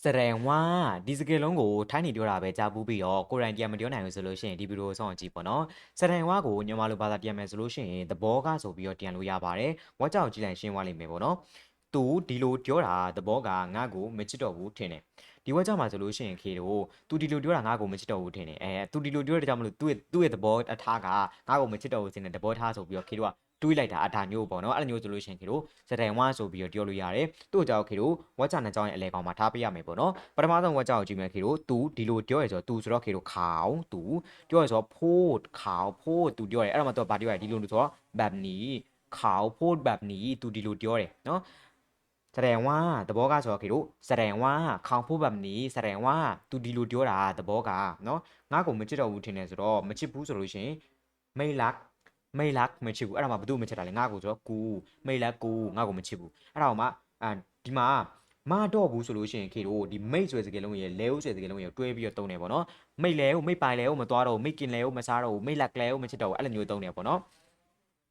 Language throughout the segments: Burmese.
แสดงว่าဒီစကလုံးကိုထိုင်းနေပြောတာပဲကြားပူးပြီးတော့ကိုရိုင်းတရားမပြောနိုင်ဘူးဆိုလို့ရှိရင်ဒီဗီဒီယိုဆောင်ကြည့်ပေါ့နော်แสดงว่าကိုမြန်မာလိုဘာသာပြန်မယ်ဆိုလို့ရှိရင်သဘောကဆိုပြီးတော့ပြန်လို့ရပါတယ်ဝါကြောက်ကြည့်လိုက်ရှင်းသွားလိမ့်မယ်ပေါ့နော်သူဒီလိုပြောတာသဘောကငါ့ကိုမချစ်တော့ဘူးထင်တယ်ဒီဝက်ကြောက်မှာဆိုလို့ရှိရင်ခေတို့သူဒီလိုပြောတာငါ့ကိုမချစ်တော့ဘူးထင်တယ်သူဒီလိုပြောတဲ့ကြောင့်မလို့သူ့ရဲ့သဘောအထားကငါ့ကိုမချစ်တော့ဘူးထင်တယ်သဘောထားဆိုပြီးတော့ခေတို့ကတွေးလိုက်တာအထာမျိုးပေါ့နော်အဲ့လိုမျိုးဆိုလို့ရှိရင်ခေတို့စတိုင်ဝါဆိုပြီးတော့ပြောလို့ရတယ်သူ့အကြောင်းခေတို့ဝက်ကြောက်နှစ်ကြောင်းရဲ့အလဲကောင်မှာထားပေးရမယ်ပေါ့နော်ပထမဆုံးဝက်ကြောက်ကိုကြည့်မယ်ခေတို့သူဒီလိုပြောရဆိုတော့သူဆိုတော့ခေတို့ခေါင်သူပြောရဆိုတော့ဖိုးခေါင်ဖိုးသူပြောတယ်အဲ့တော့မှသူကဘာပြောရဒီလိုဆိုတော့แบบนี้ခေါင်ဖိုးแบบนี้သူဒီလိုပြောတယ်နော်แสดงว่าသဘောကဆိုတော့ခေတို့แสดงว่าခေါင်ဖိုးแบบนี้แสดงว่าသူဒီလိုပြောတာသဘောကနော်ငါ့ကိုမချစ်တော့ဘူးထင်တယ်ဆိုတော့မချစ်ဘူးဆိုလို့ရှိရင်ไม่รักမချစ်ဘူးအဲ့ဒါမှဘသူ့မချစ်တာလဲငါ့ကိုဆိုတော့กูไม่รักกูငါ့ကိုမချစ်ဘူးအဲ့ဒါမှဒီမှာမတော့ဘူးဆိုလို့ရှိရင်ခေတို့ဒီမိတ်ဆိုတဲ့စကားလုံးရဲ့လဲဦးဆိုတဲ့စကားလုံးရဲ့တွဲပြီးတော့တုံးတယ်ပေါ့နော်မိတ်လဲဦးမိတ်ပိုင်လဲဦးမသွားတော့ဘူးမိတ်กินလဲဦးမစားတော့ဘူးမိတ်လက်လဲဦးမချစ်တော့ဘူးအဲ့လိုမျိုးတုံးတယ်ပေါ့နော်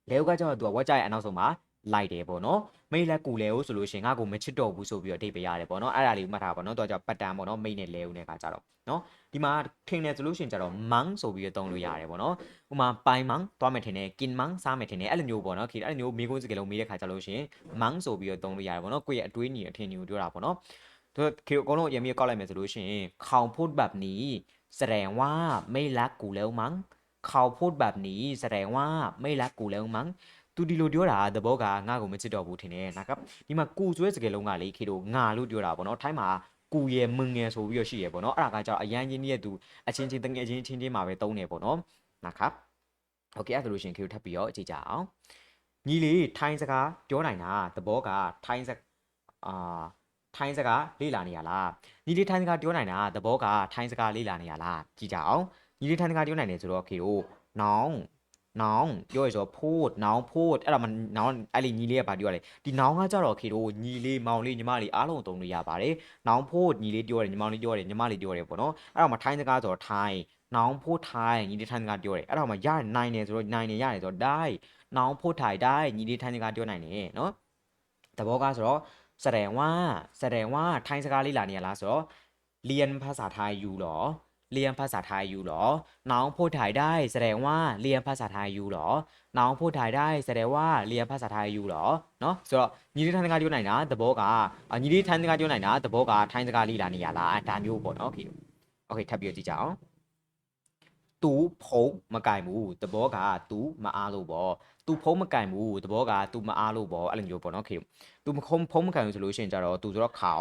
လဲဦးကကြောင့်သူကဝက်ကြရဲ့အနောက်ဆုံးမှာလိုက်တယ်ပေါ့နော်မိတ်လက်ကူလဲဦးဆိုလို့ရှိရင်ငါ့ကိုမချစ်တော့ဘူးဆိုပြီးတော့အဓိပ္ပာယ်ရတယ်ပေါ့နော်အဲ့ဒါလေးကိုမှတ်ထားပါတော့သူကကြောင့်ပတ်တန်ပေါ့နော်မိတ်နဲ့လဲဦးနဲ့ကကြတော့နော်ဒီမှာထင်တယ်ဆိုလို့ရှိရင်ကြတော့မန်းဆိုပြီးတော့တုံးလို့ရတယ်ပေါ့နော်ဥမာပိုင်မန်းသွားမယ်ထင်တယ်กินမန်းစားမယ်ထင်တယ်အဲ့လိုမျိုးပေါ့နော်ခေအဲ့လိုမျိုးမိကုန်းစကလုံးမေးတဲ့ခါကြလို့ရှိရင်မန်းဆိုပြီးတော့တုံးလို့ရတယ်ပေါ့နော်ကိုယ့်ရဲ့အတွေးညီအထင်ညီကိုပြောတာပေါ့နော်သူခေအကုန်လုံးအရင်မြေကောက်လိုက်မယ်ဆိုလို့ရှိရင်ခေါင်พูดแบบนี้แสดงว่าไม่รักกูแล้วมั้งเขาพูดแบบนี้แสดงว่าไม่รักกูแล้วมั้งသူဒီလိုပြောတာသဘောကငါ့ကိုမချစ်တော့ဘူးထင်တယ်นะครับဒီမှာကူဆိုတဲ့စကားလုံးကလေခေတို့ငါလို့ပြောတာပေါ့နော်ထိုင်းမှာကူရယ်မငယ်ဆိုပြီးတော့ရှိရယ်ပေါ့နော်အဲ့ဒါကကြောင့်အရန်ချင်းကြီးရဲ့သူအချင်းချင်းတငယ်ချင်းချင်းချင်းမှာပဲတုံးနေပေါ့နော်นะครับโอเคအဲ့ဒါလို့ရှင်ခေတို့ထပ်ပြီးတော့ကြည့်ကြအောင်ညီလေးထိုင်းစကားပြောနိုင်တာသဘောကထိုင်းစထိုင်းစကားလေ့လာနေရလားညီလေးထိုင်းစကားပြောနိုင်တာသဘောကထိုင်းစကားလေ့လာနေရလားကြည့်ကြအောင်ညီလေးထိုင်းစကားပြောနိုင်တယ်ဆိုတော့ခေတို့နောင်ပြောရဆိုဖိုးနောင်ဖိုးအဲ့ဒါမှနောင်အဲ့လေညီလေးကဘာပြောရလဲဒီနောင်ကကြတော့ခေတို့ညီလေးမောင်လေးညီမလေးအားလုံးသုံးလို့ရပါတယ်နောင်ဖိုးညီလေးပြောတယ်ညီမလေးပြောတယ်ညီမလေးပြောတယ်ပေါ့နော်အဲ့တော့မှထိုင်းစကားဆိုတော့ထိုင်းနောင်ဖိုးထိုင်းညီလေးထိုင်းစကားပြောတယ်အဲ့တော့မှရနိုင်တယ်ဆိုတော့နိုင်တယ်ရတယ်ဆိုတော့ได้နောင်ဖိုးထိုင်ได้ညီလေးထိုင်းစကားပြောနိုင်တယ်နော်သဘောကဆိုတော့แสดงว่าထိုင်းစကားလေးလာနေရလားဆိုတော့เรียนภาษาไทยอยู่หรอเรียนภาษาไทยอยู่หรอน้องพูดไทยได้แสดงว่าเรียนภาษาไทยอยู่หรอน้องพูดไทยได้แสดงว่าเรียนภาษาไทยอยู่หรอเนาะဆိုတော့ညီလေးထိုင်းစကားပြောနိုင်တာသဘောကညီလေးထိုင်းစကားပြောနိုင်တာသဘောကထိုင်းစကားလေးလာနေရလားဒါမျိုးပေါ့နော်โอเคထပ်ပြီးကြည့်ကြအောင်ตูဖုံးမကင်ဘူးသဘောက तू မအားလို့ပေါ့ तू ဖုံးမကင်ဘူးသဘောက तू မအားလို့ပေါ့အဲ့လိုမျိုးပေါ့နော်ခေ तू ဖုံးမကင်ဘူးဆိုလို့ရှိရင်ကြတော့ तू ဆိုတော့ခေါ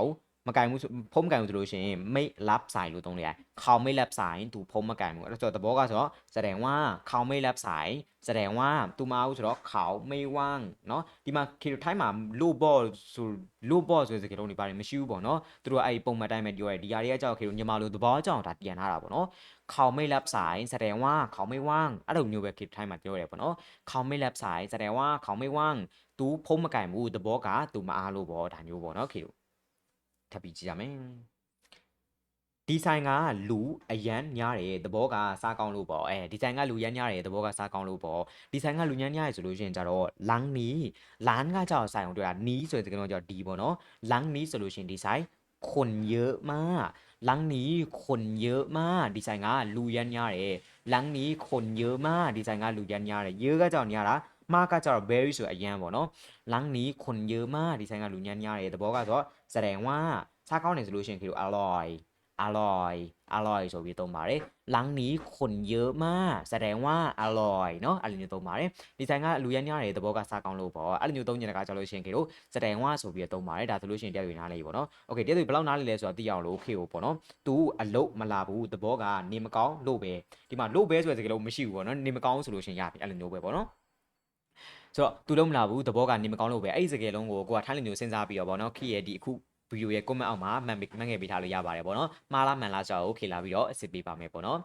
မကင်ဘူးဖုံးမကင်ဘူးဆိုလို့ရှိရင်ไม่รับสายလို့သုံးလိုက်ခေါไม่รับสาย तू ဖုံးမကင်ဘူးအဲ့တော့သဘောကဆိုတော့แสดงว่าเขาไม่รับสายแสดงว่า तू မအားဘူးဆိုတော့เขาไม่ว่างเนาะဒီမှာခေထိုင်းမှာလို့ပေါ့ဆိုတဲ့စကားလုံးတွေပါတယ်မရှိဘူးပေါ့နော်သူတို့အဲ့ပုံမှန်တိုင်းပဲပြောရတယ်ဒီຢာတွေကကြောက်ခေတို့ညီမလိုသဘောကြောင့်ဒါပြန်ထားတာပေါ့နော်เขาไม่รับสายแสดงว่าเขาไม่ว่างအဲ့လိုမျိုးပဲခေထိုင်းမှာပြောရတယ်ပေါ့နော်เขาไม่รับสายแสดงว่าเขาไม่ว่าง तू ဖုံးမကင်ဘူးသဘောက तू မအားလို့ပေါ့ဒါမျိုးပေါ့နော်ခေတို့ထပ်ပြီးကြည့်ရမယ်ဒီဆိုင်ကလူအရန်ညားတယ်သဘောကစားကောင်းလို့ပေါ့ဒီဆိုင်ကလူရန်ညားတယ်သဘောကစားကောင်းလို့ပေါ့ဒီဆိုင်ကလူညားညားရဆိုလို့ရှိရင်ကြတော့လန်းနီလန်းကကြောက်ဆိုင်အောင်တွေ့တာနီးဆိုတဲ့စကားလုံးကြောက်ဒီပေါ့နော်လန်းနီးဆိုလို့ရှိရင်ဒီဆိုင်คนเยอะมากหลังนี้คนเยอะมากဒီဆိုင်ကလူရန်ညားတယ်หลังนี้คนเยอะมากဒီဆိုင်ကလူရန်ညားတယ်เยอะကကြောက်ညားတာမကကြောက် very ဆိုအရန်ပေါ့နော်หลังนี้คนเยอะมากဒီဆိုင်ကလူညံ့ညားတယ်သဘောကဆိုတော့แสดงว่าစားကောင်းတယ်ဆိုလို့ရှိရင်ခေတို့อร่อยဆိုပြီးသုံးပါတယ်หลังนี้คนเยอะมากแสดงว่าอร่อยเนาะအဲ့လိုမျိုးသုံးပါတယ်ဒီဆိုင်ကလူရန်ညားတယ်သဘောကစားကောင်းလို့ပေါ့အဲ့လိုမျိုးသုံးညင်တကကြောက်လို့ရှိရင်ခေတို့แสดงว่าဆိုပြီးသုံးပါတယ်ဒါဆိုလို့ရှိရင်တရားယူနားလေးပေါ့နော်โอเคတရားယူဘယ်လောက်နားလေးလဲဆိုတော့သိအောင်လို့ခေကိုပေါ့နော် तू အလုတ်မလာဘူးသဘောကနေမကောင်းလို့ပဲဒီမှာလို့ပဲဆိုတဲ့စကားလုံးမရှိဘူးပေါ့နော်နေမကောင်းဆိုလို့ရှိရင်ရပြီအဲ့လိုမျိုးပဲပေါ့နော်ဆိုတော့သူလုံးမလာဘူးသဘောကနေမကောင်းလို့ပဲအဲ့ဒီစကားလုံးကိုကိုကထိုင်းလူမျိုးစဉ်းစားပြီးတော့ဗောနော်ခေရဲ့ဒီအခုဗီဒီယိုရဲ့ comment အောက်မှာမှတ်ငယ်ပေးထားလို့ရပါတယ်ဗောနော်မှားလားမှန်လားဆိုတော့ခေလာပြီးတော့အစစ်ပေးပါမယ်ဗောနော်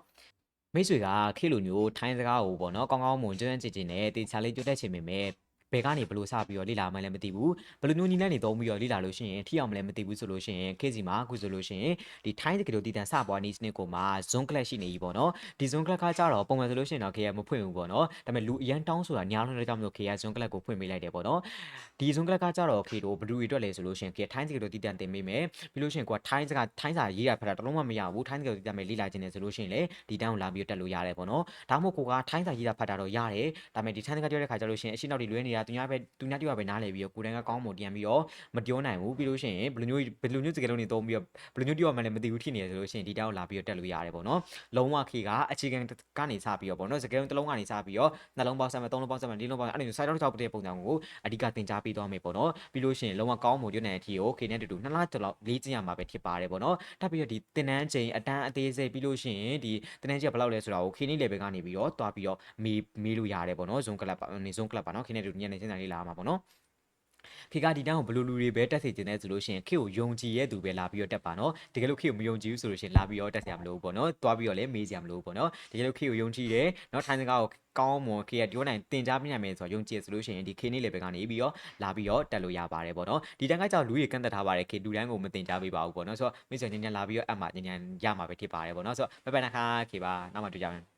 မိတ်ဆွေကခေလူမျိုးထိုင်းစကားကိုဗောနော်ကောင်းကောင်းမွန်ကျွမ်းကျင်ကျင်နဲ့တေချာလေးကြွတ်တက်ချင်ပေမဲ့ဘ ဘယ်ကနေဘလို့စပြီးတော့လေ့လာမှလည်းမသိဘူးဘယ်လိုမျိုးနီးလန်းနေသုံးပြီးတော့လေ့လာလို့ရှိရင်ထိအောင်မလဲမသိဘူးဆိုလို့ရှိရင်ခေတ်စီမှာအခုဆိုလို့ရှိရင်ဒီထိုင်းတကယ်လို့တည်တံ့စပွားနည်းစနစ်ကိုမှာ zone class ရှိနေပြီပေါ့နော်ဒီ zone class ကကြတော့ပုံမှန်ဆိုလို့ရှိရင်တော့ KR မဖွင့်ဘူးပေါ့နော်ဒါပေမဲ့လူအရန်တောင်းဆိုတာညားလို့လည်းကြောင့်မလို့ KR zone class ကိုဖွင့်ပေးလိုက်တယ်ပေါ့နော်ဒီ zone class ကကြတော့ K တို့ဘလူတွေအတွက်လဲဆိုလို့ရှိရင် K ထိုင်းတကယ်လို့တည်တံ့တင်ပေးမယ်ပြီးလို့ရှိရင်ကိုကထိုင်းစာရေးရဖတ်တာတလုံးမှမရဘူးထိုင်းတကယ်လို့တည်တံ့မယ်လေ့လာခြင်းနဲ့ဆိုလို့ရှိရင်လေဒီတန်းကိုလာပြီးတက်လို့ရတယ်ပေါ့နော်ဒါမှမဟုတ်ကိုကထိုင်းစာရေးတာဖတ်တာတော့ရတယ်ဒါပေမဲ့ဒီထိုင်းတကယ်ပြောတဲ့ခါကျလို့ရှိရင်အရှိနောက်တွေလွဲနေတာသူများတူပဲနားလဲပြီးတော့ကိုယ်တိုင်ကကောင်းမွန်ပြန်ပြီးတော့မပြောနိုင်ဘူးပြီးလို့ရှိရင်ဘယ်လိုမျိုးစကားလုံးတွေသုံးပြီးတော့ဘယ်လိုမျိုးပြောမှလည်းမသိဘူးထိနေရဆိုလို့ရှိရင်ဒီတောက်လာပြီးတော့တက်လို့ရတယ်ပေါ့နော်လုံးဝခေကအခြေခံကနေစပြီးတော့ပေါ့နော်စကားလုံးတစ်လုံးကနေစပြီးတော့နှလုံးပေါင်းစမ်းမယ်သုံးလုံးပေါင်းစမ်းမယ်လေးလုံးပေါင်းအဲ့လိုစိုက်တော့၆တဲ့ပုံစံကိုအဓိကသင်ကြားပေးသွားမယ်ပေါ့နော်ပြီးလို့ရှိရင်လုံးဝကောင်းမွန်ရွတ်နေတဲ့အထိကိုခေနဲ့တူ2လလောက်လေ့ကျင့်ရမှာပဲဖြစ်ပါတယ်ပေါ့နော်ထပ်ပြီးတော့ဒီသင်တန်းချိန်အတန်းအသေးစိတ်ပြီးလို့ရှိရင်ဒီသင်တန်းချိန်ဘယ်လောက်လဲဆိုတာကိုခေနေ့ level ကနေပြီးတော့တွားပြီးတော့မေးလို့ရတယ်ပေါ့နော် zone club ပါနော်ခေနဲ့တူညနေစင်းတိုင်းလေးလာမှာပေါ့နော်ခေကဒီတန်းကိုဘလို့လူတွေပဲတက်စီခြင်းနဲ့ဆိုလို့ရှိရင်ခေကိုယုံကြည်ရဲ့သူပဲလာပြီးတော့တက်ပါနော်တကယ်လို့ခေကိုမယုံကြည်ဘူးဆိုလို့ရှိရင်လာပြီးတော့တက်စရာမလိုဘူးပေါ့နော်တွားပြီးတော့လည်းမေးစရာမလိုဘူးပေါ့နော်တကယ်လို့ခေကိုယုံကြည်တယ်နော်ထိုင်းစကားကိုကောင်းမွန်ခေကပြောနိုင်တင်ကြားပြနိုင်မယ်ဆိုတော့ယုံကြည်ဆိုလို့ရှိရင်ဒီခေနေ့ level ကနေပြီးတော့လာပြီးတော့တက်လို့ရပါတယ်ပေါ့နော်ဒီတန်းကကြောက်လူတွေကန့်သက်ထားပါတယ်ခေလူတန်းကိုမတင်ကြားပေးပါဘူးပေါ့နော်ဆိုတော့မိတ်ဆွေညညလာပြီးတော့အမှညညရမှာပဲဖြစ်ပါတယ်ပေါ့နော်ဆိုတော့ဘယ်ဘယ်နှခါခေပါနောက်မှတွေ့ကြမယ်